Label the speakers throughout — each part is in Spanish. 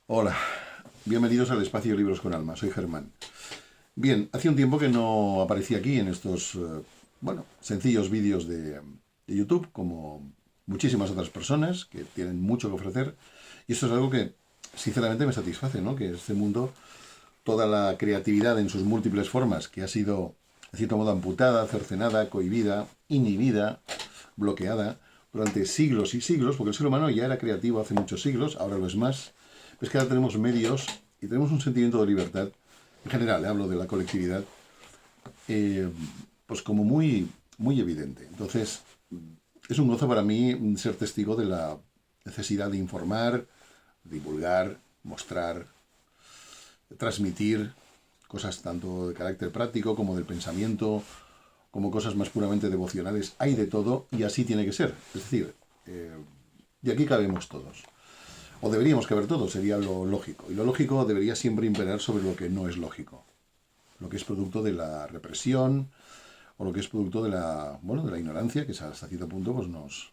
Speaker 1: Hola, bienvenidos al Espacio de Libros con Alma, soy Germán. Bien, hace un tiempo que no aparecía aquí en estos, sencillos vídeos de YouTube, como muchísimas otras personas que tienen mucho que ofrecer, y esto es algo que sinceramente me satisface, ¿no? Que este mundo, toda la creatividad en sus múltiples formas, que ha sido, de cierto modo, amputada, cercenada, cohibida, inhibida, bloqueada, durante siglos y siglos, porque el ser humano ya era creativo hace muchos siglos, ahora lo es más, es que ahora tenemos medios y tenemos un sentimiento de libertad, en general, hablo de la colectividad, eh, pues como muy evidente. Entonces, es un gozo para mí ser testigo de la necesidad de informar, divulgar, mostrar, transmitir cosas tanto de carácter práctico como del pensamiento, como cosas más puramente devocionales. Hay de todo y así tiene que ser. Es decir, de aquí cabemos todos. O deberíamos caber todos, sería lo lógico. Y lo lógico debería siempre imperar sobre lo que no es lógico. Lo que es producto de la represión o lo que es producto de la ignorancia, que hasta cierto punto pues nos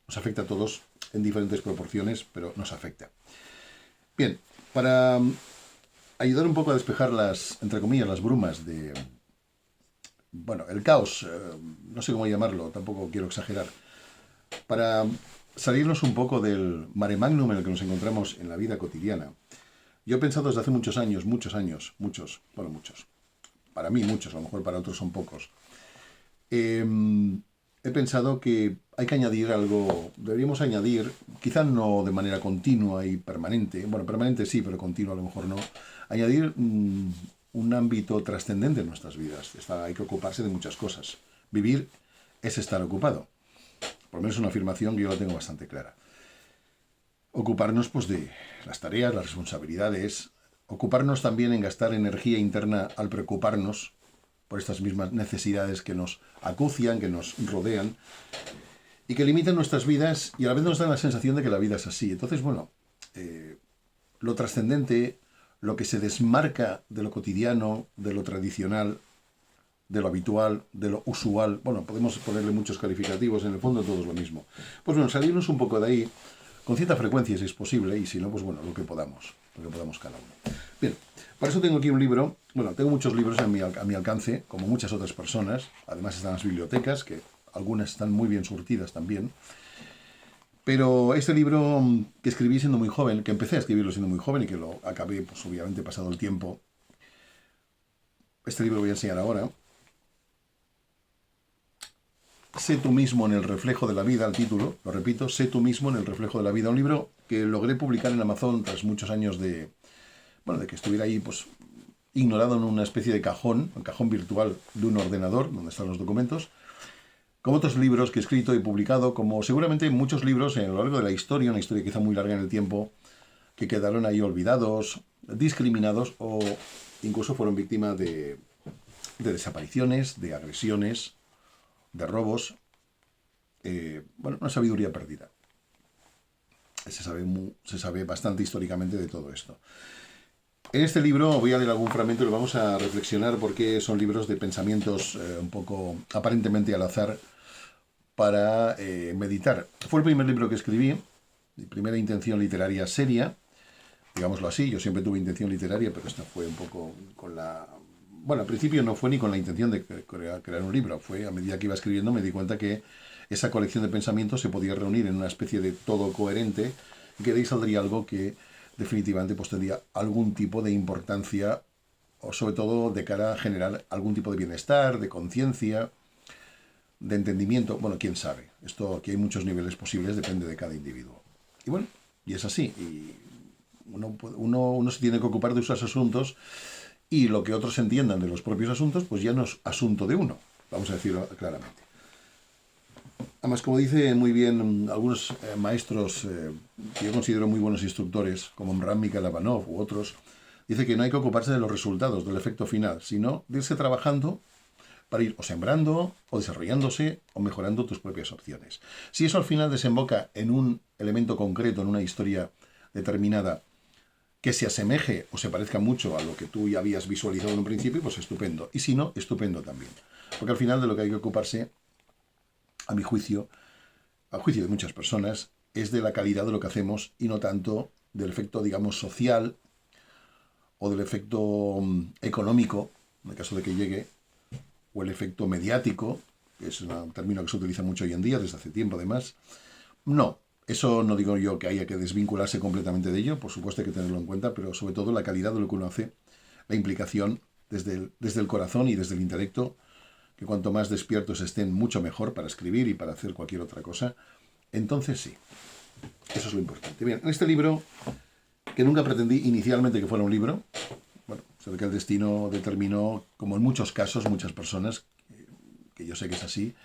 Speaker 1: afecta a todos en diferentes proporciones, pero nos afecta. Bien, para ayudar un poco a despejar entre comillas, las brumas el caos, no sé cómo llamarlo, tampoco quiero exagerar, para salirnos un poco del mare magnum en el que nos encontramos en la vida cotidiana. Yo he pensado desde hace muchos años, muchos, para mí muchos, a lo mejor para otros son pocos, eh, he pensado que hay que añadir algo, deberíamos añadir, quizá no de manera continua y permanente, bueno, permanente sí, pero continua a lo mejor no, añadir un ámbito trascendente en nuestras vidas. Hay que ocuparse de muchas cosas. Vivir es estar ocupado. Por lo menos es una afirmación que yo la tengo bastante clara. Ocuparnos pues de las tareas, las responsabilidades, ocuparnos también en gastar energía interna al preocuparnos por estas mismas necesidades que nos acucian, que nos rodean y que limitan nuestras vidas y a la vez nos dan la sensación de que la vida es así. Entonces, lo trascendente, lo que se desmarca de lo cotidiano, de lo tradicional, de lo habitual, de lo usual, bueno, podemos ponerle muchos calificativos, en el fondo todo es lo mismo. Pues bueno, salirnos un poco de ahí, con cierta frecuencia si es posible, y si no, pues bueno, lo que podamos cada uno. Bien, para eso tengo aquí un libro, bueno, tengo muchos libros a mi alcance, como muchas otras personas, además están las bibliotecas, que algunas están muy bien surtidas también, pero este libro que escribí siendo muy joven, que empecé a escribirlo siendo muy joven y que lo acabé, pues obviamente pasado el tiempo, este libro lo voy a enseñar ahora. Sé tú mismo en el reflejo de la vida, el título, lo repito, Sé tú mismo en el reflejo de la vida. Un libro que logré publicar en Amazon tras muchos años de que estuviera ahí, pues, ignorado en una especie de cajón, un cajón virtual de un ordenador, donde están los documentos, como otros libros que he escrito y publicado, como seguramente muchos libros a lo largo de la historia, una historia quizá muy larga en el tiempo, que quedaron ahí olvidados, discriminados o incluso fueron víctimas de desapariciones, de agresiones, de robos, una sabiduría perdida. Se sabe bastante históricamente de todo esto. En este libro voy a leer algún fragmento y lo vamos a reflexionar porque son libros de pensamientos un poco aparentemente al azar para meditar. Fue el primer libro que escribí, mi primera intención literaria seria, digámoslo así. Yo siempre tuve intención literaria, pero esta fue un poco con la... Bueno, al principio no fue ni con la intención de crear un libro, fue a medida que iba escribiendo me di cuenta que esa colección de pensamientos se podía reunir en una especie de todo coherente y que de ahí saldría algo que definitivamente pues tendría algún tipo de importancia o sobre todo de cara a generar algún tipo de bienestar, de conciencia, de entendimiento. Bueno, quién sabe. Esto aquí hay muchos niveles posibles, depende de cada individuo. Y bueno, y es así. Y uno se tiene que ocupar de sus asuntos y lo que otros entiendan de los propios asuntos, pues ya no es asunto de uno. Vamos a decirlo claramente. Además, como dice muy bien algunos maestros que yo considero muy buenos instructores, como Mram Mikalabanov u otros, dice que no hay que ocuparse de los resultados, del efecto final, sino de irse trabajando para ir o sembrando, o desarrollándose, o mejorando tus propias opciones. Si eso al final desemboca en un elemento concreto, en una historia determinada, que se asemeje o se parezca mucho a lo que tú ya habías visualizado en un principio, pues estupendo. Y si no, estupendo también. Porque al final de lo que hay que ocuparse, a juicio de muchas personas, es de la calidad de lo que hacemos y no tanto del efecto, digamos, social o del efecto económico, en el caso de que llegue, o el efecto mediático, que es un término que se utiliza mucho hoy en día, desde hace tiempo además. No, eso no digo yo que haya que desvincularse completamente de ello, por supuesto hay que tenerlo en cuenta, pero sobre todo la calidad de lo que uno hace, la implicación desde el corazón y desde el intelecto, que cuanto más despiertos estén, mucho mejor para escribir y para hacer cualquier otra cosa. Entonces sí, eso es lo importante. Bien, en este libro, que nunca pretendí inicialmente que fuera un libro, bueno, se ve que el destino determinó, como en muchos casos, muchas personas, que yo sé que es así,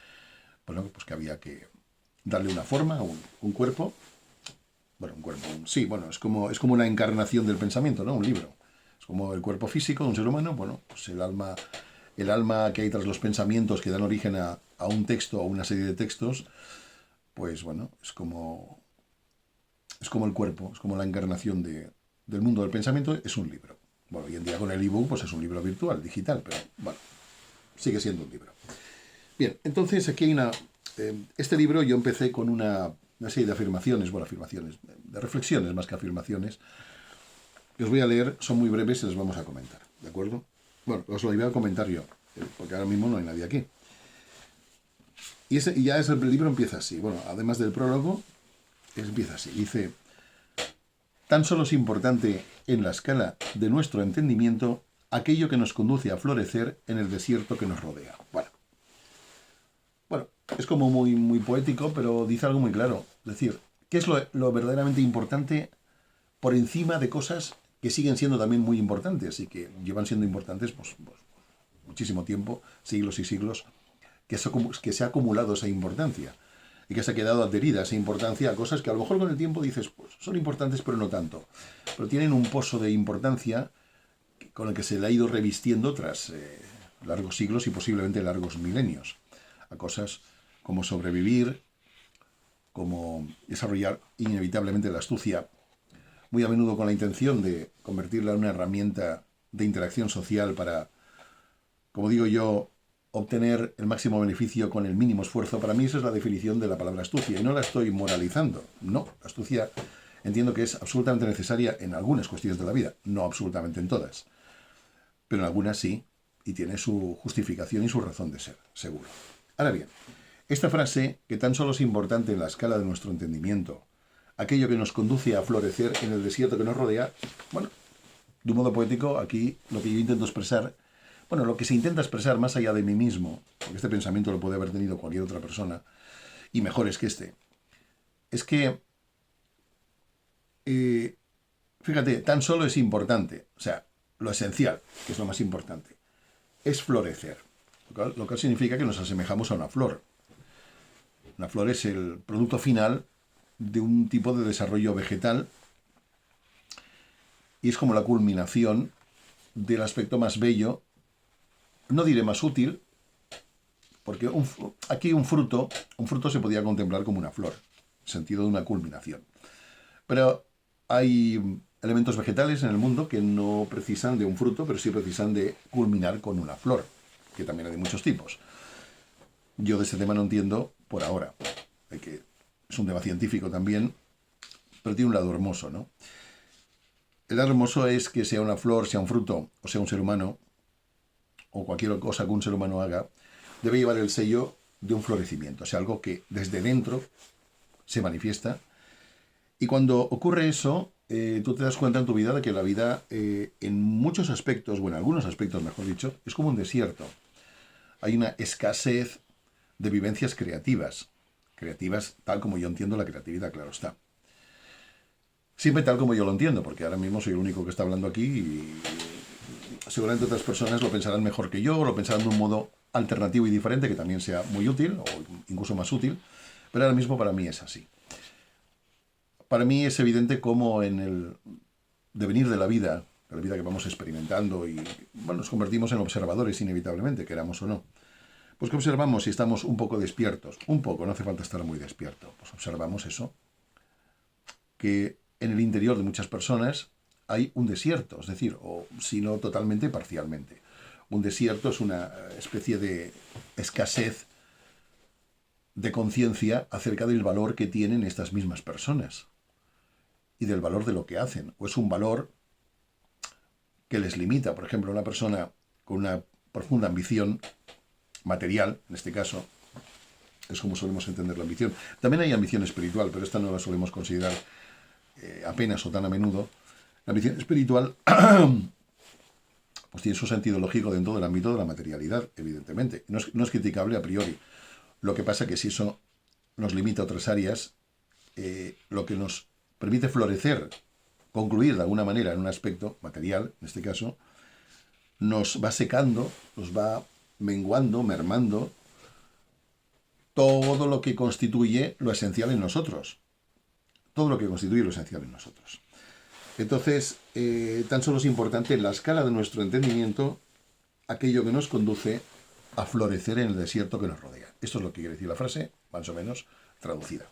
Speaker 1: bueno, pues que había que darle una forma, un cuerpo. Bueno, un cuerpo, sí, bueno, es como una encarnación del pensamiento, ¿no? Un libro. Es como el cuerpo físico de un ser humano, bueno, pues el alma que hay tras los pensamientos que dan origen a un texto o una serie de textos, pues bueno, es como el cuerpo, es como la encarnación del mundo del pensamiento, es un libro. Bueno, hoy en día con el ebook pues es un libro virtual, digital, pero bueno, sigue siendo un libro. Bien, entonces aquí hay este libro yo empecé con una serie de afirmaciones, bueno, afirmaciones, de reflexiones más que afirmaciones, que os voy a leer, son muy breves y les vamos a comentar, ¿de acuerdo? Bueno, os lo iba a comentar yo, porque ahora mismo no hay nadie aquí. Y ya el libro empieza así, bueno, además del prólogo, empieza así, dice, tan solo es importante en la escala de nuestro entendimiento aquello que nos conduce a florecer en el desierto que nos rodea. Bueno, es como muy poético, pero dice algo muy claro. Es decir, ¿qué es lo verdaderamente importante por encima de cosas que siguen siendo también muy importantes y que llevan siendo importantes pues, muchísimo tiempo, siglos y siglos, que se ha acumulado esa importancia y que se ha quedado adherida esa importancia a cosas que a lo mejor con el tiempo dices, pues son importantes pero no tanto, pero tienen un pozo de importancia con el que se le ha ido revistiendo tras largos siglos y posiblemente largos milenios, a cosas como sobrevivir, como desarrollar inevitablemente la astucia, muy a menudo con la intención de convertirla en una herramienta de interacción social para, como digo yo, obtener el máximo beneficio con el mínimo esfuerzo. Para mí esa es la definición de la palabra astucia y no la estoy moralizando. No, la astucia entiendo que es absolutamente necesaria en algunas cuestiones de la vida, no absolutamente en todas, pero en algunas sí, y tiene su justificación y su razón de ser, seguro. Ahora bien, esta frase, que tan solo es importante en la escala de nuestro entendimiento, aquello que nos conduce a florecer en el desierto que nos rodea, bueno, de un modo poético, aquí lo que yo intento expresar, bueno, lo que se intenta expresar más allá de mí mismo, porque este pensamiento lo puede haber tenido cualquier otra persona, y mejores que este, es que, fíjate, tan solo es importante, o sea, lo esencial, que es lo más importante, es florecer, lo cual significa que nos asemejamos a una flor. Una flor es el producto final de un tipo de desarrollo vegetal y es como la culminación del aspecto más bello, no diré más útil, porque aquí un fruto se podía contemplar como una flor, en sentido de una culminación. Pero hay elementos vegetales en el mundo que no precisan de un fruto, pero sí precisan de culminar con una flor, que también hay de muchos tipos. Yo de este tema no entiendo por ahora. Es un tema científico también, pero tiene un lado hermoso, ¿no? El lado hermoso es que sea una flor, sea un fruto, o sea un ser humano, o cualquier cosa que un ser humano haga, debe llevar el sello de un florecimiento, o sea, algo que desde dentro se manifiesta. Y cuando ocurre eso, tú te das cuenta en tu vida de que la vida, en muchos aspectos, o en algunos aspectos, mejor dicho, es como un desierto. Hay una escasez de vivencias creativas tal como yo entiendo la creatividad, claro está. Siempre tal como yo lo entiendo, porque ahora mismo soy el único que está hablando aquí y seguramente otras personas lo pensarán mejor que yo, o lo pensarán de un modo alternativo y diferente que también sea muy útil, o incluso más útil, pero ahora mismo para mí es así. Para mí es evidente cómo en el devenir de la vida que vamos experimentando y bueno, nos convertimos en observadores inevitablemente, queramos o no, pues que observamos si estamos un poco despiertos, un poco, no hace falta estar muy despierto, pues observamos eso, que en el interior de muchas personas hay un desierto, es decir, o si no totalmente, parcialmente. Un desierto es una especie de escasez de conciencia acerca del valor que tienen estas mismas personas. y del valor de lo que hacen, o es un valor que les limita. Por ejemplo, una persona con una profunda ambición material, en este caso, es como solemos entender la ambición. También hay ambición espiritual, pero esta no la solemos considerar apenas o tan a menudo. La ambición espiritual pues tiene su sentido lógico dentro del ámbito de la materialidad, evidentemente. No es criticable a priori. Lo que pasa que si eso nos limita a otras áreas, lo que nos permite florecer, concluir de alguna manera en un aspecto material, en este caso, nos va secando, nos va menguando, mermando todo lo que constituye lo esencial en nosotros. Todo lo que constituye lo esencial en nosotros. Entonces, tan solo es importante en la escala de nuestro entendimiento aquello que nos conduce a florecer en el desierto que nos rodea. Esto es lo que quiere decir la frase, más o menos traducida.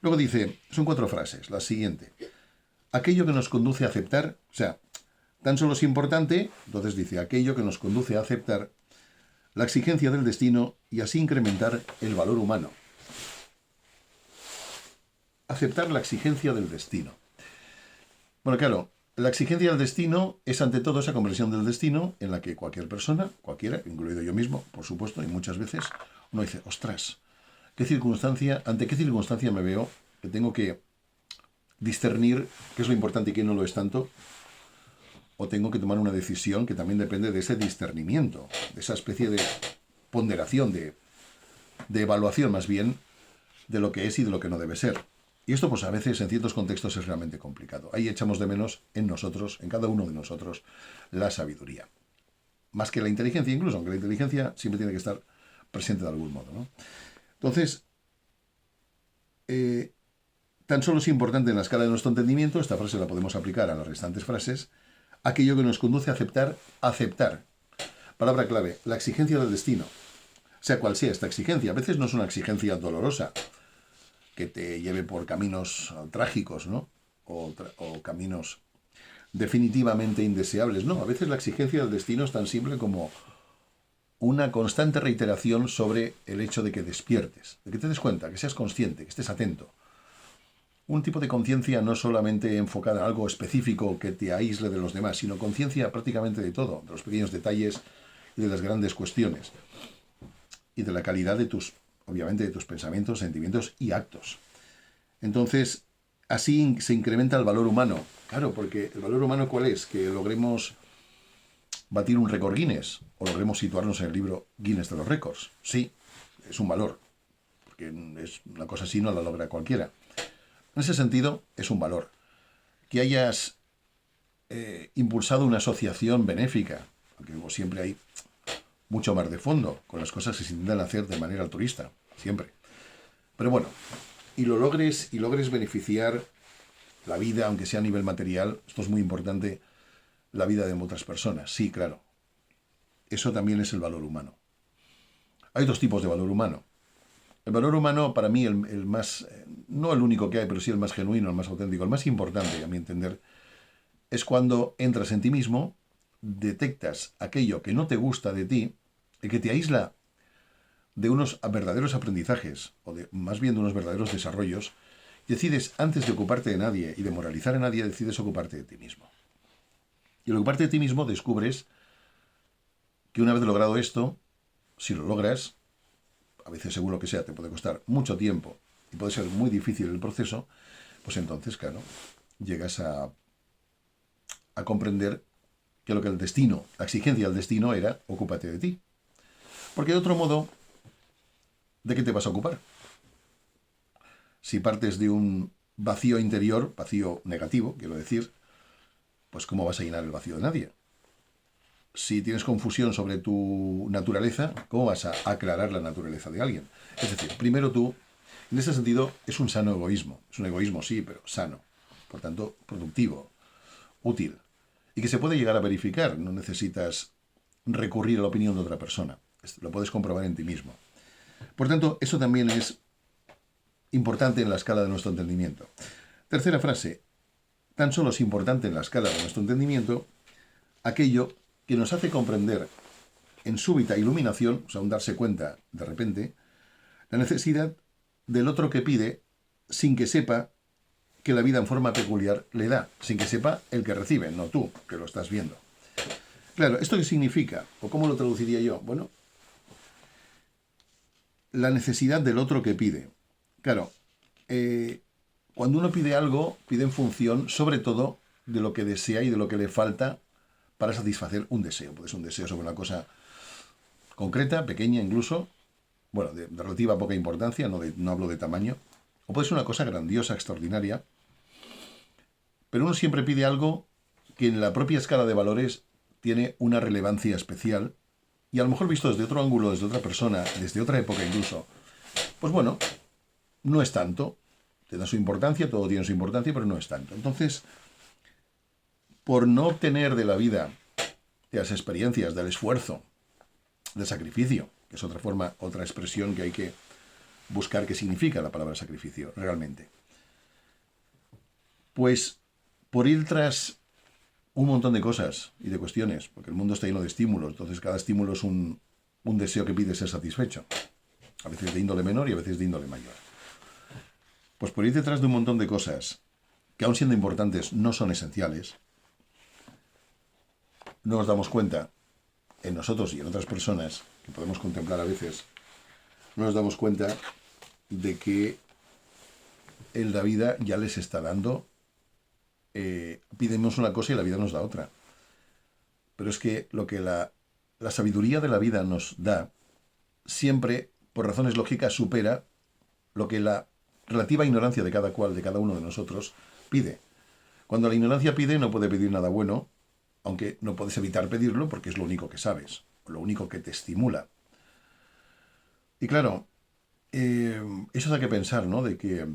Speaker 1: Luego dice, son 4 frases. La siguiente, aquello que nos conduce a aceptar, o sea, tan solo es importante, entonces dice, aquello que nos conduce a aceptar la exigencia del destino y así incrementar el valor humano. Aceptar la exigencia del destino. Bueno, claro, la exigencia del destino es ante todo esa comprensión del destino en la que cualquier persona, cualquiera, incluido yo mismo, por supuesto, y muchas veces, uno dice, ostras, ¿ante qué circunstancia me veo que tengo que discernir qué es lo importante y qué no lo es tanto? O tengo que tomar una decisión que también depende de ese discernimiento, de esa especie de ponderación, de evaluación más bien, de lo que es y de lo que no debe ser. Y esto, pues a veces, en ciertos contextos es realmente complicado. Ahí echamos de menos en nosotros, en cada uno de nosotros, la sabiduría. Más que la inteligencia incluso, aunque la inteligencia siempre tiene que estar presente de algún modo, ¿no? Entonces, tan solo es importante en la escala de nuestro entendimiento, esta frase la podemos aplicar a las restantes frases, aquello que nos conduce a aceptar. Palabra clave, la exigencia del destino. Sea cual sea esta exigencia. A veces no es una exigencia dolorosa, que te lleve por caminos trágicos, ¿no? O caminos definitivamente indeseables. No, a veces la exigencia del destino es tan simple como una constante reiteración sobre el hecho de que despiertes, de que te des cuenta, que seas consciente, que estés atento. Un tipo de conciencia no solamente enfocada en algo específico que te aísle de los demás, sino conciencia prácticamente de todo, de los pequeños detalles y de las grandes cuestiones. Y de la calidad de obviamente, de tus pensamientos, sentimientos y actos. Entonces, así se incrementa el valor humano. Claro, porque el valor humano, ¿cuál es? Que logremos batir un récord Guinness o logremos situarnos en el libro Guinness de los récords. Sí, es un valor, porque es una cosa así no la logra cualquiera. En ese sentido, es un valor. Que hayas impulsado una asociación benéfica, porque siempre hay mucho más de fondo con las cosas que se intentan hacer de manera altruista, siempre. Pero bueno, y logres beneficiar la vida, aunque sea a nivel material, esto es muy importante, la vida de otras personas. Sí, claro. Eso también es el valor humano. Hay 2 tipos de valor humano. El valor humano, para mí, el más, no el único que hay, pero sí el más genuino, el más auténtico, el más importante, a mi entender, es cuando entras en ti mismo, detectas aquello que no te gusta de ti, y que te aísla de unos verdaderos aprendizajes, o más bien de unos verdaderos desarrollos, decides, antes de ocuparte de nadie y de moralizar a nadie, decides ocuparte de ti mismo. Y al ocuparte de ti mismo descubres que una vez logrado esto, si lo logras, a veces según lo que sea te puede costar mucho tiempo y puede ser muy difícil el proceso, pues entonces, claro, llegas a comprender que lo que el destino, la exigencia del destino era ocúpate de ti. Porque de otro modo, ¿de qué te vas a ocupar? Si partes de un vacío interior, vacío negativo, quiero decir, pues ¿cómo vas a llenar el vacío de nadie? Si tienes confusión sobre tu naturaleza, ¿cómo vas a aclarar la naturaleza de alguien? Es decir, primero tú, en ese sentido, es un sano egoísmo. Es un egoísmo, sí, pero sano. Por tanto, productivo, útil. Y que se puede llegar a verificar. No necesitas recurrir a la opinión de otra persona. Lo puedes comprobar en ti mismo. Por tanto, eso también es importante en la escala de nuestro entendimiento. Tercera frase. Tan solo es importante en la escala de nuestro entendimiento aquello que nos hace comprender en súbita iluminación, o sea, un darse cuenta de repente, la necesidad del otro que pide sin que sepa que la vida en forma peculiar le da, sin que sepa el que recibe, no tú, que lo estás viendo. Claro, ¿esto qué significa? ¿O cómo lo traduciría yo? Bueno, la necesidad del otro que pide. Claro, cuando uno pide algo, pide en función, sobre todo, de lo que desea y de lo que le falta para satisfacer un deseo. Puede ser un deseo sobre una cosa concreta, pequeña incluso, bueno, de relativa poca importancia, no hablo de tamaño, o puede ser una cosa grandiosa, extraordinaria, pero uno siempre pide algo que en la propia escala de valores tiene una relevancia especial y a lo mejor visto desde otro ángulo, desde otra persona, desde otra época incluso, pues bueno, no es tanto, te da su importancia, todo tiene su importancia, pero no es tanto. Entonces, por no obtener de la vida, de las experiencias, del esfuerzo, del sacrificio, que es otra forma, otra expresión que hay que buscar qué significa la palabra sacrificio realmente, pues por ir tras un montón de cosas y de cuestiones, porque el mundo está lleno de estímulos, entonces cada estímulo es un deseo que pide ser satisfecho, a veces de índole menor y a veces de índole mayor. Pues por ir detrás de un montón de cosas que aun siendo importantes no son esenciales, no nos damos cuenta, en nosotros y en otras personas, que podemos contemplar a veces, no nos damos cuenta de que en la vida ya les está dando, pidemos una cosa y la vida nos da otra. Pero es que lo que la sabiduría de la vida nos da, siempre, por razones lógicas, supera lo que la relativa ignorancia de cada cual, de cada uno de nosotros, pide. Cuando la ignorancia pide, no puede pedir nada bueno, aunque no puedes evitar pedirlo porque es lo único que sabes, lo único que te estimula. Y claro, eso da que pensar, ¿no? De que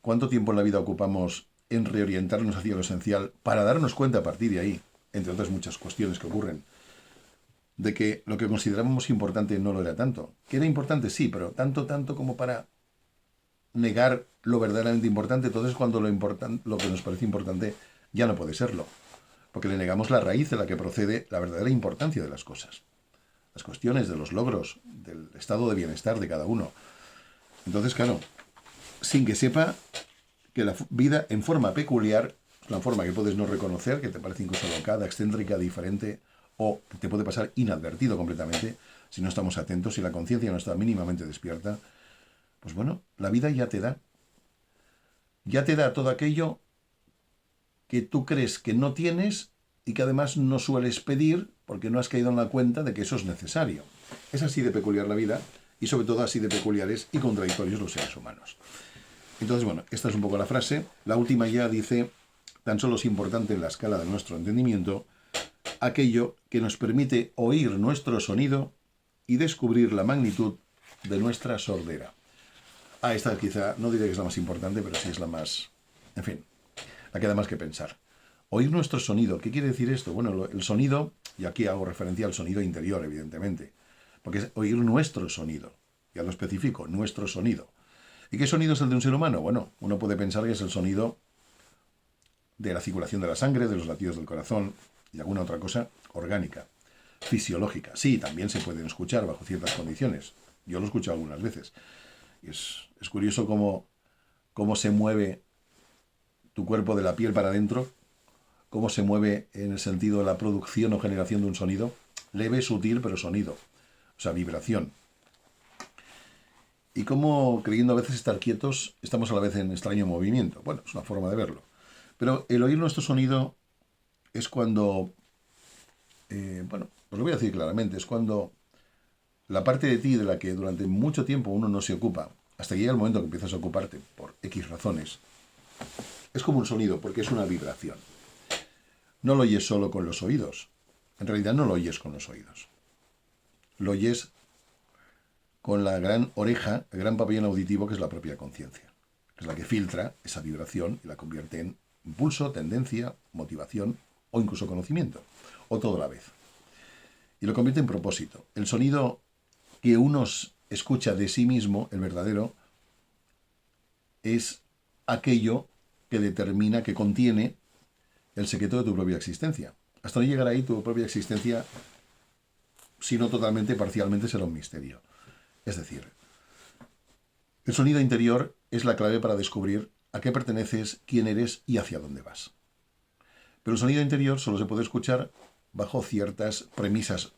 Speaker 1: cuánto tiempo en la vida ocupamos en reorientarnos hacia lo esencial para darnos cuenta a partir de ahí, entre otras muchas cuestiones que ocurren, de que lo que considerábamos importante no lo era tanto. Que era importante, sí, pero tanto como para negar lo verdaderamente importante. Entonces cuando lo que nos parece importante ya no puede serlo, porque le negamos la raíz de la que procede la verdadera importancia de las cosas, las cuestiones de los logros, del estado de bienestar de cada uno. Entonces, claro, sin que sepa que la vida en forma peculiar, una forma que puedes no reconocer, que te parece incluso alocada, excéntrica, diferente, o te puede pasar inadvertido completamente, si no estamos atentos, si la conciencia no está mínimamente despierta, pues bueno, la vida ya te da todo aquello que tú crees que no tienes y que además no sueles pedir porque no has caído en la cuenta de que eso es necesario. Es así de peculiar la vida y sobre todo así de peculiares y contradictorios los seres humanos. Entonces, bueno, esta es un poco la frase. La última ya dice, tan solo es importante en la escala de nuestro entendimiento aquello que nos permite oír nuestro sonido y descubrir la magnitud de nuestra sordera. Esta quizá, no diré que es la más importante, pero sí es la más, en fin, la que da más que pensar. Oír nuestro sonido. ¿Qué quiere decir esto? Bueno, el sonido, y aquí hago referencia al sonido interior, evidentemente, porque es oír nuestro sonido. Ya lo especifico, nuestro sonido. ¿Y qué sonido es el de un ser humano? Bueno, uno puede pensar que es el sonido de la circulación de la sangre, de los latidos del corazón y alguna otra cosa orgánica, fisiológica. Sí, también se pueden escuchar bajo ciertas condiciones. Yo lo he escuchado algunas veces. Y es curioso cómo se mueve tu cuerpo de la piel para adentro, cómo se mueve en el sentido de la producción o generación de un sonido, leve, sutil, pero sonido, o sea, vibración. Y cómo, creyendo a veces estar quietos, estamos a la vez en extraño movimiento. Bueno, es una forma de verlo. Pero el oír nuestro sonido es cuando, bueno, os lo voy a decir claramente, es cuando la parte de ti de la que durante mucho tiempo uno no se ocupa, hasta que llega el momento que empiezas a ocuparte por X razones, es como un sonido, porque es una vibración. No lo oyes solo con los oídos. En realidad no lo oyes con los oídos. Lo oyes con la gran oreja, el gran pabellón auditivo que es la propia conciencia. Es la que filtra esa vibración y la convierte en impulso, tendencia, motivación o incluso conocimiento. O todo a la vez. Y lo convierte en propósito. El sonido que uno escucha de sí mismo, el verdadero, es aquello que determina, que contiene el secreto de tu propia existencia. Hasta no llegar ahí, tu propia existencia, si no totalmente, parcialmente, será un misterio. Es decir, el sonido interior es la clave para descubrir a qué perteneces, quién eres y hacia dónde vas. Pero el sonido interior solo se puede escuchar bajo ciertas premisas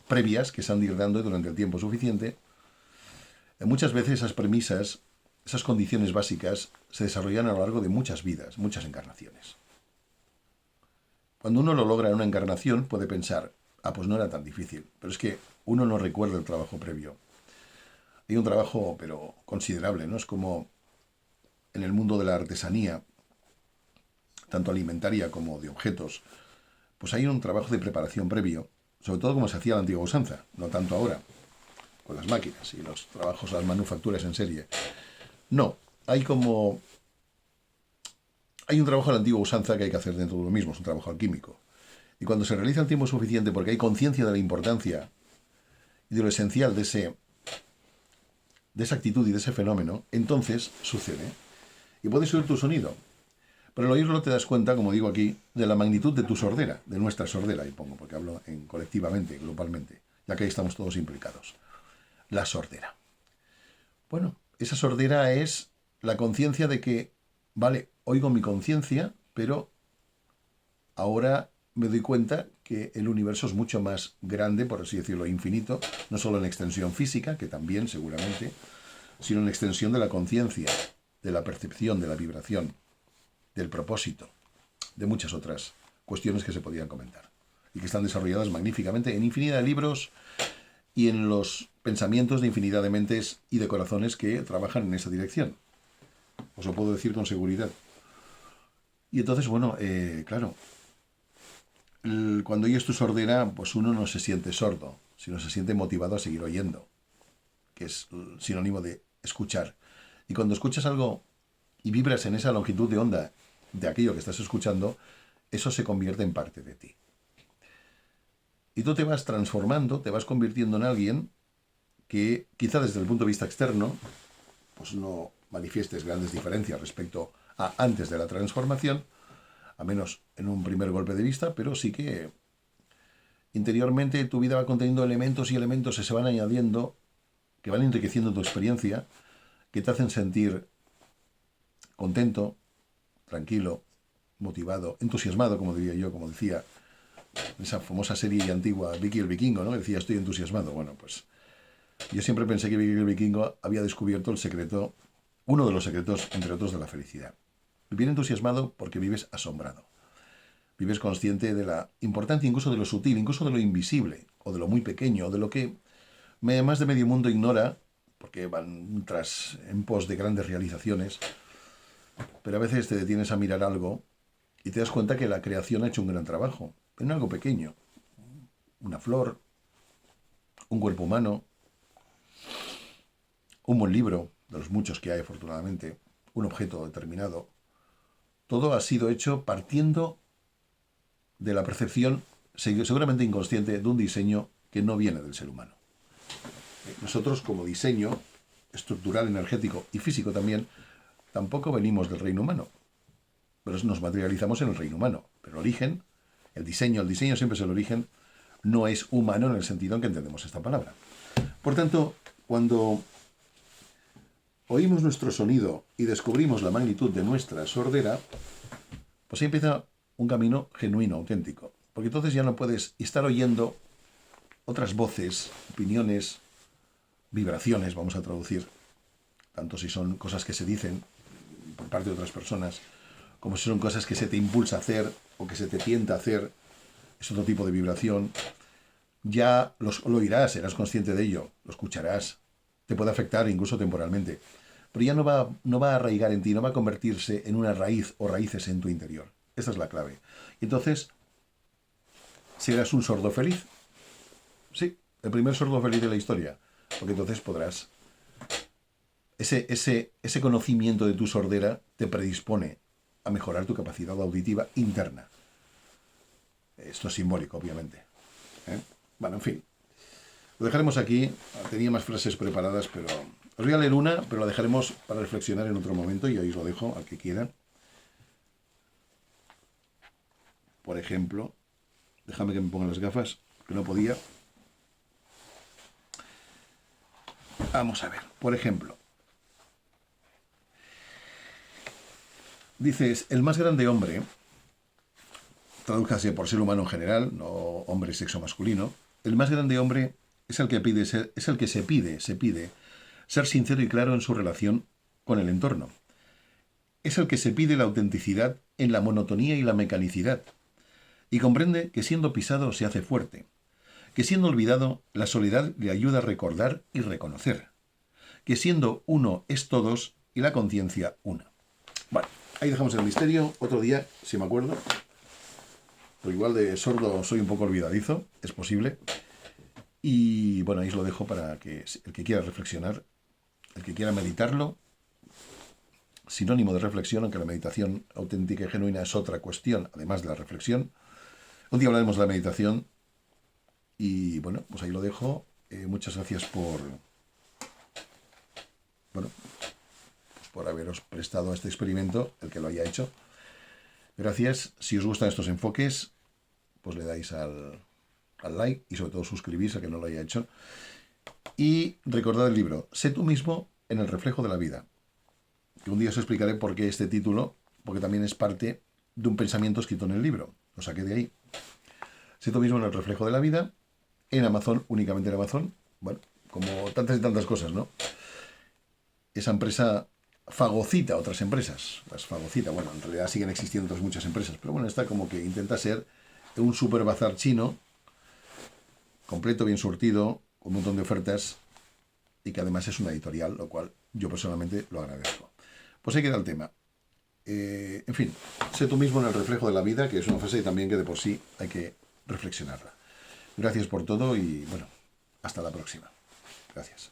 Speaker 1: previas que se han de ir dando durante el tiempo suficiente. Muchas veces esas premisas, esas condiciones básicas, se desarrollan a lo largo de muchas vidas, muchas encarnaciones. Cuando uno lo logra en una encarnación, puede pensar, pues no era tan difícil. Pero es que uno no recuerda el trabajo previo. Hay un trabajo, pero considerable, ¿no? Es como en el mundo de la artesanía, tanto alimentaria como de objetos, pues hay un trabajo de preparación previo, sobre todo como se hacía la antigua usanza, no tanto ahora, con las máquinas y los trabajos, las manufacturas en serie. No, hay un trabajo de la antigua usanza que hay que hacer dentro de uno mismo, es un trabajo alquímico. Y cuando se realiza el tiempo suficiente porque hay conciencia de la importancia y de lo esencial de esa actitud y de ese fenómeno, entonces sucede. Y puedes oír tu sonido. Pero al oírlo te das cuenta, como digo aquí, de la magnitud de tu sordera, de nuestra sordera, y pongo, porque hablo colectivamente, grupalmente, ya que ahí estamos todos implicados. La sordera. Bueno, esa sordera es la conciencia de que, vale, oigo mi conciencia, pero ahora me doy cuenta que el universo es mucho más grande, por así decirlo, infinito, no solo en extensión física, que también seguramente, sino en extensión de la conciencia, de la percepción, de la vibración, del propósito, de muchas otras cuestiones que se podían comentar y que están desarrolladas magníficamente en infinidad de libros y en los pensamientos de infinidad de mentes y de corazones que trabajan en esa dirección. Os lo puedo decir con seguridad. Y entonces, bueno, claro, cuando oyes tu sordera, pues uno no se siente sordo, sino se siente motivado a seguir oyendo, que es sinónimo de escuchar. Y cuando escuchas algo y vibras en esa longitud de onda de aquello que estás escuchando, eso se convierte en parte de ti. Y tú te vas transformando, te vas convirtiendo en alguien que quizá desde el punto de vista externo, pues no manifiestes grandes diferencias respecto a antes de la transformación, a menos en un primer golpe de vista, pero sí que interiormente tu vida va conteniendo elementos y elementos que se van añadiendo, que van enriqueciendo tu experiencia, que te hacen sentir contento, tranquilo, motivado, entusiasmado, como diría yo, como decía esa famosa serie antigua, Vicky el Vikingo, ¿no? Decía, estoy entusiasmado. Bueno, pues yo siempre pensé que Vicky el Vikingo había descubierto el secreto, uno de los secretos, entre otros, de la felicidad. Vivir entusiasmado porque vives asombrado. Vives consciente de la importancia incluso de lo sutil, incluso de lo invisible, o de lo muy pequeño, o de lo que más de medio mundo ignora, porque van en pos de grandes realizaciones, pero a veces te detienes a mirar algo y te das cuenta que la creación ha hecho un gran trabajo, en algo pequeño. Una flor, un cuerpo humano, un buen libro, de los muchos que hay afortunadamente, un objeto determinado. Todo ha sido hecho partiendo de la percepción, seguramente inconsciente, de un diseño que no viene del ser humano. Nosotros, como diseño estructural, energético y físico también, tampoco venimos del reino humano, pero nos materializamos en el reino humano. Pero el origen, el diseño siempre es el origen, no es humano en el sentido en que entendemos esta palabra. Por tanto, cuando oímos nuestro sonido y descubrimos la magnitud de nuestra sordera, pues ahí empieza un camino genuino, auténtico. Porque entonces ya no puedes estar oyendo otras voces, opiniones, vibraciones, vamos a traducir, tanto si son cosas que se dicen por parte de otras personas, como si son cosas que se te impulsa a hacer o que se te tienta a hacer, es otro tipo de vibración. Ya lo oirás, serás consciente de ello, lo escucharás, te puede afectar incluso temporalmente, pero ya no va a arraigar en ti, no va a convertirse en una raíz o raíces en tu interior. Esa es la clave. Y entonces, serás un sordo feliz. Sí, el primer sordo feliz de la historia, porque entonces podrás. Ese conocimiento de tu sordera te predispone a mejorar tu capacidad auditiva interna. Esto es simbólico, obviamente. Bueno, en fin. Lo dejaremos aquí. Tenía más frases preparadas, pero os voy a leer una, pero la dejaremos para reflexionar en otro momento y ahí os lo dejo al que quiera. Por ejemplo, déjame que me ponga las gafas, que no podía. Vamos a ver, por ejemplo. Dices, el más grande hombre, tradújase por ser humano en general, no hombre sexo masculino, el más grande hombre es el que pide es el que se pide ser sincero y claro en su relación con el entorno. Es el que se pide la autenticidad en la monotonía y la mecanicidad. Y comprende que siendo pisado se hace fuerte, que siendo olvidado la soledad le ayuda a recordar y reconocer, que siendo uno es todos y la conciencia una. Bueno, ahí dejamos el misterio. Otro día, si me acuerdo, pero igual de sordo soy un poco olvidadizo, es posible. Y bueno, ahí os lo dejo para que el que quiera reflexionar, el que quiera meditarlo, sinónimo de reflexión, aunque la meditación auténtica y genuina es otra cuestión, además de la reflexión. Un día hablaremos de la meditación y bueno, pues ahí lo dejo. Muchas gracias bueno, por haberos prestado a este experimento, el que lo haya hecho. Gracias. Si os gustan estos enfoques, pues le dais al like y sobre todo suscribirse a que no lo haya hecho. Y recordad el libro, Sé tú mismo en el reflejo de la vida. Que un día os explicaré por qué este título, porque también es parte de un pensamiento escrito en el libro. Lo saqué de ahí. Sé tú mismo en el reflejo de la vida. En Amazon, únicamente en Amazon. Bueno, como tantas y tantas cosas, ¿no? Esa empresa fagocita otras empresas. Las fagocita, bueno, en realidad siguen existiendo otras muchas empresas. Pero bueno, esta como que intenta ser un super bazar chino, completo, bien surtido, con un montón de ofertas y que además es una editorial, lo cual yo personalmente lo agradezco. Pues ahí queda el tema. En fin, sé tú mismo en el reflejo de la vida, que es una frase también que de por sí hay que reflexionarla. Gracias por todo y bueno, hasta la próxima. Gracias.